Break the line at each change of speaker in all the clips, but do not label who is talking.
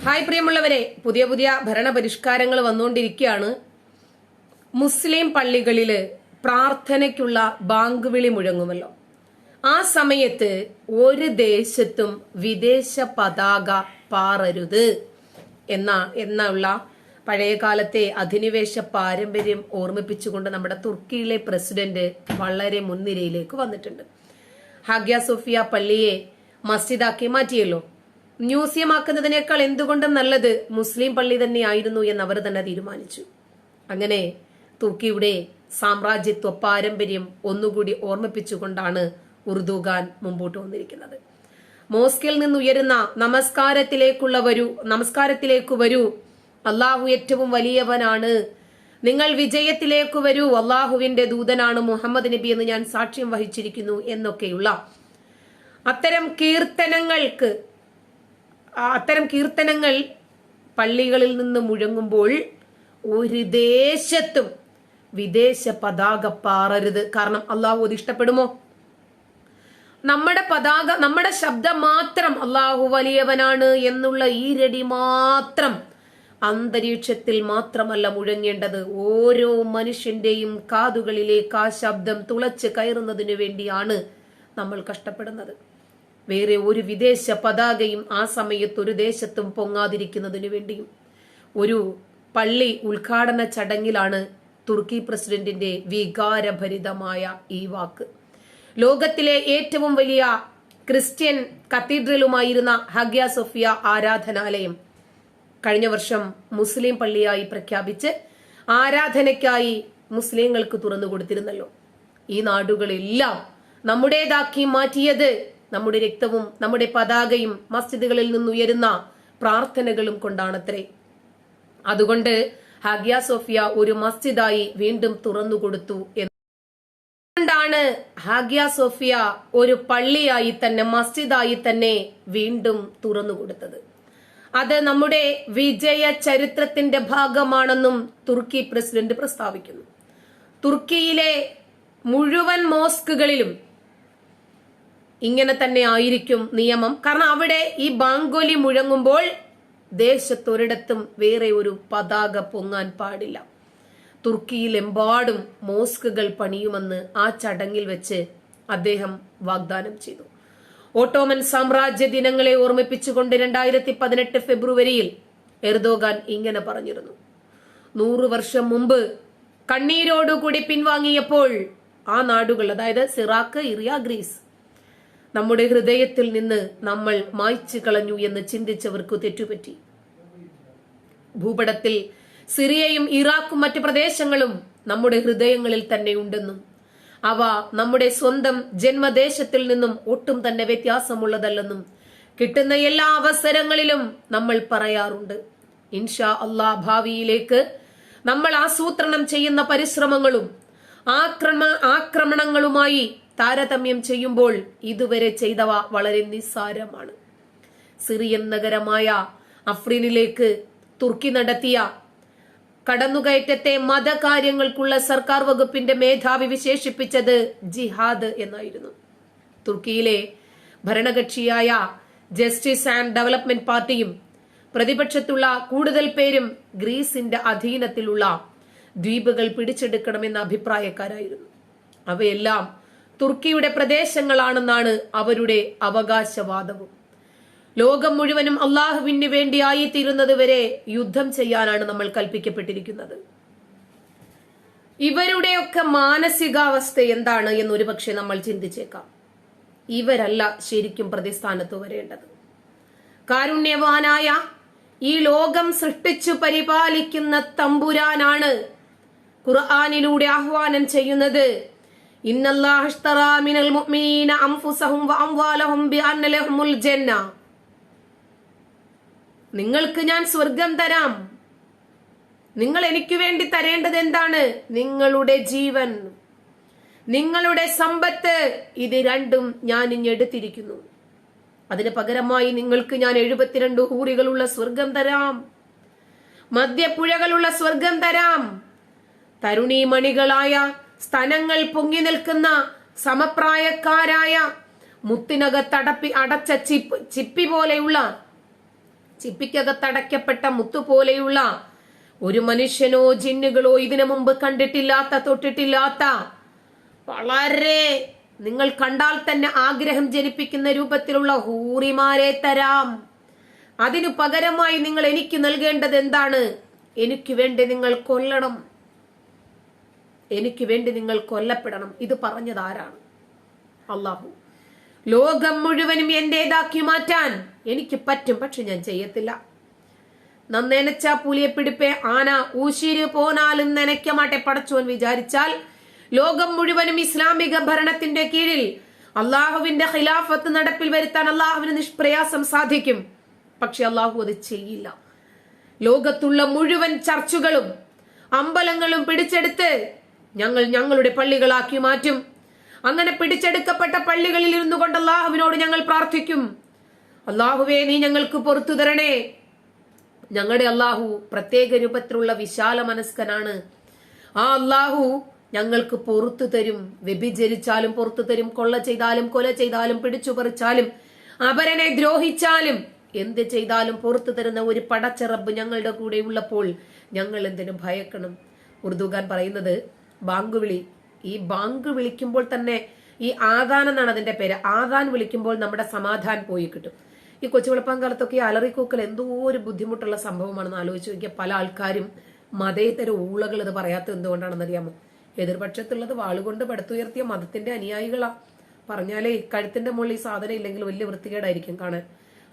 Hi പ്രിയമുള്ളവരെ, പുതിയ പുതിയ ഭരണപരിഷ്കാരങ്ങൾ വന്നുകൊണ്ടിരിക്കുകയാണ്. മുസ്ലിം പള്ളികളില് പ്രാർത്ഥനയ്ക്കുള്ള ബാങ്ക് വിളി മുഴങ്ങുമല്ലോ. ആ സമയത്ത് ഒരു ദേശത്തും വിദേശ പതാക പാറരുത് എന്നുള്ള പഴയകാലത്തെ അധിനിവേശ പാരമ്പര്യം ഓർമ്മിപ്പിച്ചുകൊണ്ട് നമ്മുടെ തുർക്കിയിലെ പ്രസിഡന്റ് വളരെ മുൻനിരയിലേക്ക് വന്നിട്ടുണ്ട്. ഹാഗ്യ സോഫിയ പള്ളിയെ മസ്ജിദാക്കി മാറ്റിയല്ലോ. മ്യൂസിയം ആക്കുന്നതിനേക്കാൾ എന്തുകൊണ്ടും നല്ലത് മുസ്ലിം പള്ളി തന്നെയായിരുന്നു എന്ന് അവർ തന്നെ തീരുമാനിച്ചു. അങ്ങനെ തുർക്കിയുടെ സാമ്രാജ്യത്വ പാരമ്പര്യം ഒന്നുകൂടി ഓർമ്മിപ്പിച്ചുകൊണ്ടാണ് ഉർദുഗാൻ മുമ്പോട്ട് വന്നിരിക്കുന്നത്. മോസ്കിൽ നിന്നുയരുന്ന നമസ്കാരത്തിലേക്ക് വരൂ, അള്ളാഹു ഏറ്റവും വലിയവനാണ്, നിങ്ങൾ വിജയത്തിലേക്ക് വരൂ, അള്ളാഹുവിന്റെ ദൂതനാണ് മുഹമ്മദ് നബി എന്ന് ഞാൻ സാക്ഷ്യം വഹിച്ചിരിക്കുന്നു എന്നൊക്കെയുള്ള അത്തരം കീർത്തനങ്ങൾ പള്ളികളിൽ നിന്ന് മുഴങ്ങുമ്പോൾ ഒരു ദേശത്തും വിദേശ പതാക പാറരുത്. കാരണം അള്ളാഹു അത് ഇഷ്ടപ്പെടുമോ? നമ്മുടെ ശബ്ദം മാത്രം അള്ളാഹു വലിയവനാണ് എന്നുള്ള ഈരടി മാത്രം അന്തരീക്ഷത്തിൽ മാത്രമല്ല മുഴങ്ങേണ്ടത്, ഓരോ മനുഷ്യന്റെയും കാതുകളിലേക്ക് ആ ശബ്ദം തുളച്ച് കയറുന്നതിനു വേണ്ടിയാണ് നമ്മൾ കഷ്ടപ്പെടുന്നത്. വേറെ ഒരു വിദേശ പതാകയും ആ സമയത്ത് ഒരു ദേശത്തും പൊങ്ങാതിരിക്കുന്നതിനു വേണ്ടിയും. ഒരു പള്ളി ഉദ്ഘാടന ചടങ്ങിലാണ് തുർക്കി പ്രസിഡന്റിന്റെ വികാരഭരിതമായ ഈ വാക്ക്. ലോകത്തിലെ ഏറ്റവും വലിയ ക്രിസ്ത്യൻ കത്തീഡ്രലുമായിരുന്ന ഹാഗ്യ സോഫിയ ആരാധനാലയം കഴിഞ്ഞ വർഷം മുസ്ലിം പള്ളിയായി പ്രഖ്യാപിച്ച് ആരാധനയ്ക്കായി മുസ്ലിങ്ങൾക്ക് തുറന്നു കൊടുത്തിരുന്നല്ലോ. ഈ നാടുകളെല്ലാം നമ്മുടേതാക്കി മാറ്റിയത് നമ്മുടെ രക്തവും നമ്മുടെ പതാകയും മസ്ജിദുകളിൽ നിന്നുയരുന്ന പ്രാർത്ഥനകളും കൊണ്ടാണത്രേ. അതുകൊണ്ട് ഹാഗ്യ സോഫിയ ഒരു മസ്ജിദായി വീണ്ടും തുറന്നു കൊടുത്തു. അതുകൊണ്ടാണ് ഹാഗ്യ സോഫിയ ഒരു പള്ളിയായി തന്നെ, മസ്ജിദായി തന്നെ വീണ്ടും തുറന്നു കൊടുത്തത്. അത് നമ്മുടെ വിജയ ചരിത്രത്തിന്റെ ഭാഗമാണെന്നും തുർക്കി പ്രസിഡന്റ് പ്രസ്താവിക്കുന്നു. തുർക്കിയിലെ മുഴുവൻ മോസ്കുകളിലും ഇങ്ങനെ തന്നെ ആയിരിക്കും നിയമം. കാരണം അവിടെ ഈ ബാങ്കൊലി മുഴങ്ങുമ്പോൾ ദേശത്തൊരിടത്തും വേറെ ഒരു പതാക പൊങ്ങാൻ പാടില്ല. തുർക്കിയിലെമ്പാടും മോസ്കുകൾ പണിയുമെന്ന് ആ ചടങ്ങിൽ വെച്ച് അദ്ദേഹം വാഗ്ദാനം ചെയ്തു. ഓട്ടോമൻ സാമ്രാജ്യ ദിനങ്ങളെ ഓർമ്മിപ്പിച്ചുകൊണ്ട് 2018 ഫെബ്രുവരിയിൽ എർദോഗാൻ ഇങ്ങനെ പറഞ്ഞിരുന്നു. 100 വർഷം മുമ്പ് കണ്ണീരോടുകൂടി പിൻവാങ്ങിയപ്പോൾ ആ നാടുകൾ, അതായത് സിറാക്ക്, ഇറിയ, ഗ്രീസ്, നമ്മുടെ ഹൃദയത്തിൽ നിന്ന് നമ്മൾ മായ്ച്ചു കളഞ്ഞു എന്ന് ചിന്തിച്ചവർക്ക് തെറ്റുപറ്റി. ഭൂപടത്തിൽ സിറിയയും ഇറാഖും മറ്റു പ്രദേശങ്ങളും നമ്മുടെ ഹൃദയങ്ങളിൽ തന്നെ ഉണ്ടെന്നും അവ നമ്മുടെ സ്വന്തം ജന്മദേശത്തിൽ നിന്നും ഒട്ടും തന്നെ വ്യത്യാസമുള്ളതല്ലെന്നും കിട്ടുന്ന എല്ലാ അവസരങ്ങളിലും നമ്മൾ പറയാറുണ്ട്. ഇൻഷാ അല്ലാഹ് ഭാവിയിലേക്ക് നമ്മൾ ആസൂത്രണം ചെയ്യുന്ന പരിശ്രമങ്ങളും ആക്രമണങ്ങളുമായി താരതമ്യം ചെയ്യുമ്പോൾ ഇതുവരെ ചെയ്തവ വളരെ നിസ്സാരമാണ്. സിറിയൻ നഗരമായ അഫ്രീനിലേക്ക് തുർക്കി നടത്തിയ കടന്നുകയറ്റത്തെ മതകാര്യങ്ങൾക്കുള്ള സർക്കാർ വകുപ്പിന്റെ മേധാവി വിശേഷിപ്പിച്ചത് ജിഹാദ് എന്നായിരുന്നു. തുർക്കിയിലെ ഭരണകക്ഷിയായ ജസ്റ്റിസ് ആൻഡ് ഡെവലപ്മെന്റ് പാർട്ടിയും പ്രതിപക്ഷത്തുള്ള കൂടുതൽ പേരും ഗ്രീസിന്റെ അധീനത്തിലുള്ള ദ്വീപുകൾ പിടിച്ചെടുക്കണമെന്ന അഭിപ്രായക്കാരായിരുന്നു. അവയെല്ലാം തുർക്കിയുടെ പ്രദേശങ്ങളാണെന്നാണ് അവരുടെ അവകാശവാദവും. ലോകം മുഴുവനും അള്ളാഹുവിന് വേണ്ടിയായി തീരുന്നത് വരെ യുദ്ധം ചെയ്യാനാണ് നമ്മൾ കൽപ്പിക്കപ്പെട്ടിരിക്കുന്നത്. ഇവരുടെയൊക്കെ മാനസികാവസ്ഥ എന്താണ് എന്നൊരു പക്ഷെ നമ്മൾ ചിന്തിച്ചേക്കാം. ഇവരല്ല ശരിക്കും പ്രതിസ്ഥാനത്ത് വരേണ്ടത്. കാരുണ്യവാനായ ഈ ലോകം സൃഷ്ടിച്ചു പരിപാലിക്കുന്ന തമ്പുരാനാണ് ഖുർആനിലൂടെ ആഹ്വാനം ചെയ്യുന്നത്. ഇന്നല്ലാഹ ഇശ്തറാ മിനൽ മുഅ്മിനീന അൻഫുസഹും വഅംവാലഹും ബിഅന്ന ലഹുമുൽ ജന്ന. നിങ്ങൾക്ക് ഞാൻ സ്വർഗം തരാം. നിങ്ങൾ എനിക്ക് വേണ്ടി തരേണ്ടത് എന്താണ്? നിങ്ങളുടെ ജീവൻ, നിങ്ങളുടെ സമ്പത്ത്, ഇത് രണ്ടും ഞാൻ ഇഞ്ഞെടുത്തിരിക്കുന്നു. അതിന് പകരമായി നിങ്ങൾക്ക് ഞാൻ 72 ഹൂറികളുള്ള സ്വർഗം തരാം, മദ്യപ്പുഴകളുള്ള സ്വർഗം തരാം, തരുണീമണികളായ സ്തനങ്ങൾ പൊങ്ങി നിൽക്കുന്ന സമപ്രായക്കാരായ മുത്തിനകത്തടപ്പി അടച്ച ചിപ്പി പോലെയുള്ള ചിപ്പിക്കകത്തടയ്ക്കപ്പെട്ട മുത്തുപോലെയുള്ള ഒരു മനുഷ്യനോ ജിന്നുകളോ ഇതിനു മുമ്പ് കണ്ടിട്ടില്ലാത്ത തൊട്ടിട്ടില്ലാത്ത വളരെ നിങ്ങൾ കണ്ടാൽ തന്നെ ആഗ്രഹം ജനിപ്പിക്കുന്ന രൂപത്തിലുള്ള ഹൂറിമാരെ തരാം. അതിനു പകരമായി നിങ്ങൾ എനിക്ക് നൽകേണ്ടത് എന്താണ്? എനിക്ക് വേണ്ടി നിങ്ങൾ കൊല്ലണം, എനിക്ക് വേണ്ടി നിങ്ങൾ കൊല്ലപ്പെടണം. ഇത് പറഞ്ഞത് ആരാണ്? അള്ളാഹു. ലോകം മുഴുവനും എന്റേതാക്കി മാറ്റാൻ എനിക്ക് പറ്റും, പക്ഷെ ഞാൻ ചെയ്യത്തില്ല. നന്നനച്ചാ പുലിയെ പിടിപ്പേ ആന ഊശിര് പോനാലും നനയ്ക്ക മാട്ടെ പടച്ചോൻ വിചാരിച്ചാൽ ലോകം മുഴുവനും ഇസ്ലാമിക ഭരണത്തിന്റെ കീഴിൽ അള്ളാഹുവിന്റെ ഖിലാഫത്ത് നടപ്പിൽ വരുത്താൻ അള്ളാഹുവിന് നിഷ്പ്രയാസം സാധിക്കും. പക്ഷെ അള്ളാഹു അത് ചെയ്യില്ല. ലോകത്തുള്ള മുഴുവൻ ചർച്ചുകളും അമ്പലങ്ങളും പിടിച്ചെടുത്ത് ഞങ്ങളുടെ പള്ളികളാക്കി മാറ്റും. അങ്ങനെ പിടിച്ചെടുക്കപ്പെട്ട പള്ളികളിൽ ഇരുന്നു കൊണ്ട് അള്ളാഹുവിനോട് ഞങ്ങൾ പ്രാർത്ഥിക്കും, അള്ളാഹുവേ നീ ഞങ്ങൾക്ക് പുറത്തു തരണേ. ഞങ്ങളുടെ അള്ളാഹു പ്രത്യേക രൂപത്തിലുള്ള വിശാല മനസ്കനാണ്. ആ അള്ളാഹു ഞങ്ങൾക്ക് പുറത്തു തരും. വ്യഭിചരിച്ചാലും പുറത്തു തരും, കൊള്ള ചെയ്താലും കൊല ചെയ്താലും പിടിച്ചു പറിച്ചാലും അപരനെ ദ്രോഹിച്ചാലും എന്ത് ചെയ്താലും പുറത്തു തരുന്ന ഒരു പടച്ച റബ്ബ് ഞങ്ങളുടെ കൂടെ ഉള്ളപ്പോൾ ഞങ്ങൾ എന്തിനു ഭയക്കണം? ഉറുദുകാൻ പറയുന്നത് ബാങ്ക് വിളി. ഈ ബാങ്ക് വിളിക്കുമ്പോൾ തന്നെ ഈ ആദാൻ എന്നാണ് അതിന്റെ പേര്. ആദാൻ വിളിക്കുമ്പോൾ നമ്മുടെ സമാധാനം പോയി കിട്ടും. ഈ കൊച്ചുവെളുപ്പാങ്കാലത്തൊക്കെ അലറിക്കൂക്കൽ എന്തോ ഒരു ബുദ്ധിമുട്ടുള്ള സംഭവമാണെന്ന് ആലോചിച്ച് നോക്കിയാൽ പല ആൾക്കാരും മതേതര ഊളകൾ ഇത് പറയാത്തത് എന്തുകൊണ്ടാണെന്ന് അറിയാമോ? എതിർപക്ഷത്തുള്ളത് വാളുകൊണ്ട് പടുത്തുയർത്തിയ മതത്തിന്റെ അനുയായികളാ. പറഞ്ഞാലേ കഴുത്തിന്റെ മുകളിൽ ഈ സാധനം ഇല്ലെങ്കിൽ വലിയ വൃത്തികേടായിരിക്കും കാണാൻ.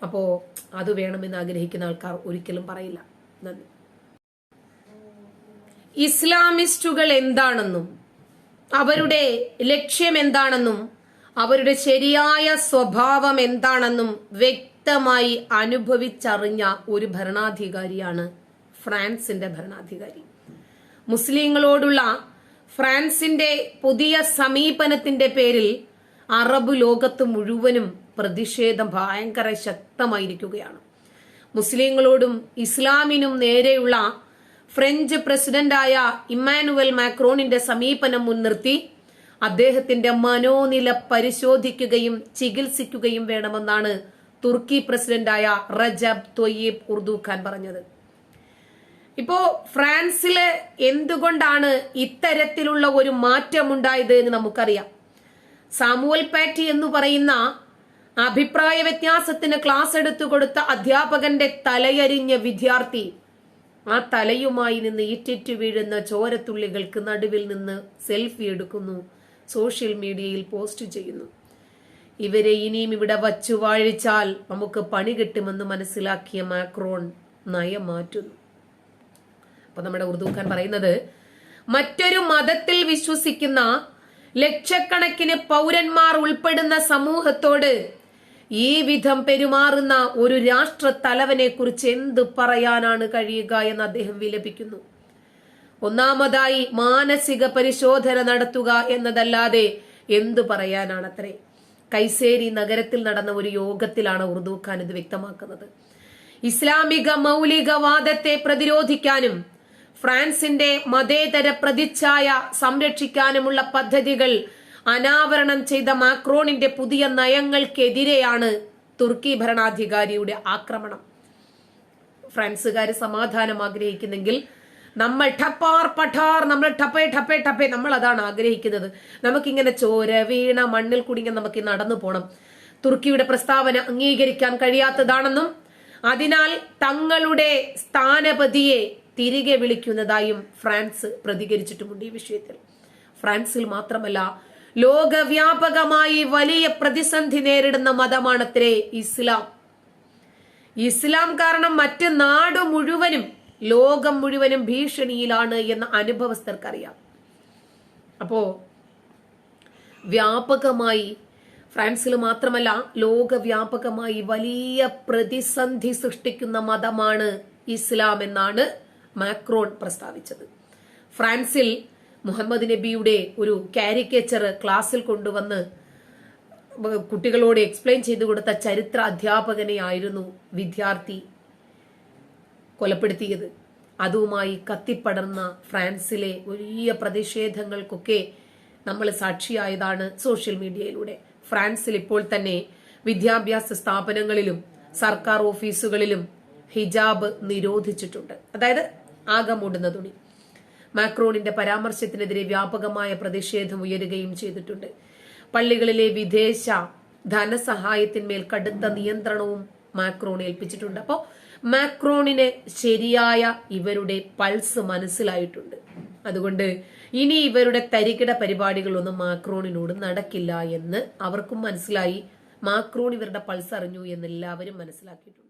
അപ്പോ അത് വേണമെന്ന് ആഗ്രഹിക്കുന്ന ആൾക്കാർ ഒരിക്കലും പറയില്ല. നന്ദി. ഇസ്ലാമിസ്റ്റുകൾ എന്താണെന്നും അവരുടെ ലക്ഷ്യം എന്താണെന്നും അവരുടെ ശരിയായ സ്വഭാവം എന്താണെന്നും വ്യക്തമായി അനുഭവിച്ചറിഞ്ഞ ഒരു ഭരണാധികാരിയാണ് ഫ്രാൻസിന്റെ ഭരണാധികാരി. മുസ്ലിങ്ങളോടുള്ള ഫ്രാൻസിന്റെ പുതിയ സമീപനത്തിന്റെ പേരിൽ അറബ് ലോകത്ത് മുഴുവനും പ്രതിഷേധം ഭയങ്കര ശക്തമായിരിക്കുകയാണ്. മുസ്ലിങ്ങളോടും ഇസ്ലാമിനും നേരെയുള്ള ഫ്രഞ്ച് പ്രസിഡന്റായ ഇമ്മാനുവൽ മാക്രോണിന്റെ സമീപനം മുൻനിർത്തി അദ്ദേഹത്തിന്റെ മനോനില പരിശോധിക്കുകയും ചികിത്സിക്കുകയും വേണമെന്നാണ് തുർക്കി പ്രസിഡന്റായ റജബ് തൊയ്യിബ് ഉർദുഖാൻ പറഞ്ഞത്. ഇപ്പോ ഫ്രാൻസില് എന്തുകൊണ്ടാണ് ഇത്തരത്തിലുള്ള ഒരു മാറ്റമുണ്ടായത് എന്ന് നമുക്കറിയാം. സാമുവൽ പാറ്റി എന്ന് പറയുന്ന അഭിപ്രായ വ്യത്യാസത്തിന് ക്ലാസ് എടുത്തു കൊടുത്ത അധ്യാപകന്റെ തലയരിഞ്ഞ വിദ്യാർത്ഥി ആ തലയുമായി നിന്ന് ഇറ്റിറ്റു വീഴുന്ന ചോരത്തുള്ളികൾക്ക് നടുവിൽ നിന്ന് സെൽഫി എടുക്കുന്നു, സോഷ്യൽ മീഡിയയിൽ പോസ്റ്റ് ചെയ്യുന്നു. ഇവരെ ഇനിയും ഇവിടെ വച്ചു വാഴിച്ചാൽ നമുക്ക് പണി കിട്ടുമെന്ന് മനസ്സിലാക്കിയ മാക്രോൺ നയം മാറ്റുന്നു. അപ്പൊ നമ്മുടെ ഉർദുഖാൻ പറയുന്നത്, മറ്റൊരു മതത്തിൽ വിശ്വസിക്കുന്ന ലക്ഷക്കണക്കിന് പൗരന്മാർ ഉൾപ്പെടുന്ന സമൂഹത്തോട് ഈ വിധം പെരുമാറുന്ന ഒരു രാഷ്ട്ര തലവനെ കുറിച്ച് എന്ത് പറയാനാണ് കഴിയുക എന്ന് അദ്ദേഹം വിലപിക്കുന്നു. ഒന്നാമതായി മാനസിക പരിശോധന നടത്തുക എന്നതല്ലാതെ എന്തു പറയാനാണത്രേ. കൈസേരി നഗരത്തിൽ നടന്ന ഒരു യോഗത്തിലാണ് ഉർദുഖാൻ ഇത് വ്യക്തമാക്കുന്നത്. ഇസ്ലാമിക മൗലികവാദത്തെ പ്രതിരോധിക്കാനും ഫ്രാൻസിന്റെ മതേതര പ്രതിച്ഛായ സംരക്ഷിക്കാനുമുള്ള പദ്ധതികൾ അനാവരണം ചെയ്ത മാക്രോണിന്റെ പുതിയ നയങ്ങൾക്കെതിരെയാണ് തുർക്കി ഭരണാധികാരിയുടെ ആക്രമണം. ഫ്രാൻസുകാര് സമാധാനം ആഗ്രഹിക്കുന്നെങ്കിൽ നമ്മൾ ഠപ്പാർ പഠാർ, നമ്മൾ ടപ്പേ ടപ്പേ ടപ്പേ, നമ്മൾ അതാണ് ആഗ്രഹിക്കുന്നത്. നമുക്കിങ്ങനെ ചോര വീണ മണ്ണിൽ കുടുങ്ങി നമുക്ക് നടന്നു പോണം. തുർക്കിയുടെ പ്രസ്താവന അംഗീകരിക്കാൻ കഴിയാത്തതാണെന്നും അതിനാൽ തങ്ങളുടെ സ്ഥാനപതിയെ തിരികെ വിളിക്കുന്നതായും ഫ്രാൻസ് പ്രതികരിച്ചിട്ടുമുണ്ട്. ഈ വിഷയത്തിൽ ഫ്രാൻസിൽ മാത്രമല്ല ലോകവ്യാപകമായി വലിയ പ്രതിസന്ധി നേരിടുന്ന മതമാണത്രേ ഇസ്ലാം. ഇസ്ലാം കാരണം മറ്റ് നാട് മുഴുവനും ലോകം മുഴുവനും ഭീഷണിയിലാണ് എന്ന് അനുഭവസ്ഥർക്കറിയാം. അപ്പോ വ്യാപകമായി ഫ്രാൻസിൽ മാത്രമല്ല ലോകവ്യാപകമായി വലിയ പ്രതിസന്ധി സൃഷ്ടിക്കുന്ന മതമാണ് ഇസ്ലാം എന്നാണ് മാക്രോൺ പ്രസ്താവിച്ചത്. ഫ്രാൻസിൽ മുഹമ്മദ് നബിയുടെ ഒരു കാരിക്കേച്ചർ ക്ലാസ്സിൽ കൊണ്ടുവന്ന് കുട്ടികളോട് എക്സ്പ്ലെയിൻ ചെയ്തു കൊടുത്ത ചരിത്ര അധ്യാപകനെ ആയിരുന്നു വിദ്യാർത്ഥി കൊലപ്പെടുത്തിയത്. അതുമായി കത്തിപ്പടർന്ന ഫ്രാൻസിലെ വലിയ പ്രതിഷേധങ്ങൾക്കൊക്കെ നമ്മൾ സാക്ഷിയായതാണ് സോഷ്യൽ മീഡിയയിലൂടെ. ഫ്രാൻസിൽ ഇപ്പോൾ തന്നെ വിദ്യാഭ്യാസ സ്ഥാപനങ്ങളിലും സർക്കാർ ഓഫീസുകളിലും ഹിജാബ് നിരോധിച്ചിട്ടുണ്ട്. അതായത് ആകെ മൂടുന്ന തുണി. മാക്രോണിന്റെ പരാമർശത്തിനെതിരെ വ്യാപകമായ പ്രതിഷേധം ഉയരുകയും ചെയ്തിട്ടുണ്ട്. പള്ളികളിലെ വിദേശ ധനസഹായത്തിന്മേൽ കടുത്ത നിയന്ത്രണവും മാക്രോൺ ഏൽപ്പിച്ചിട്ടുണ്ട്. അപ്പോൾ മാക്രോണിന് ശരിയായ ഇവരുടെ പൾസ് മനസ്സിലായിട്ടുണ്ട്. അതുകൊണ്ട് ഇനി ഇവരുടെ തരികിട പരിപാടികളൊന്നും മാക്രോണിനോട് നടക്കില്ല എന്ന് അവർക്കും മനസ്സിലായി. മാക്രോൺ ഇവരുടെ പൾസ് അറിഞ്ഞു എന്ന് എല്ലാവരും മനസ്സിലാക്കിയിട്ടുണ്ട്.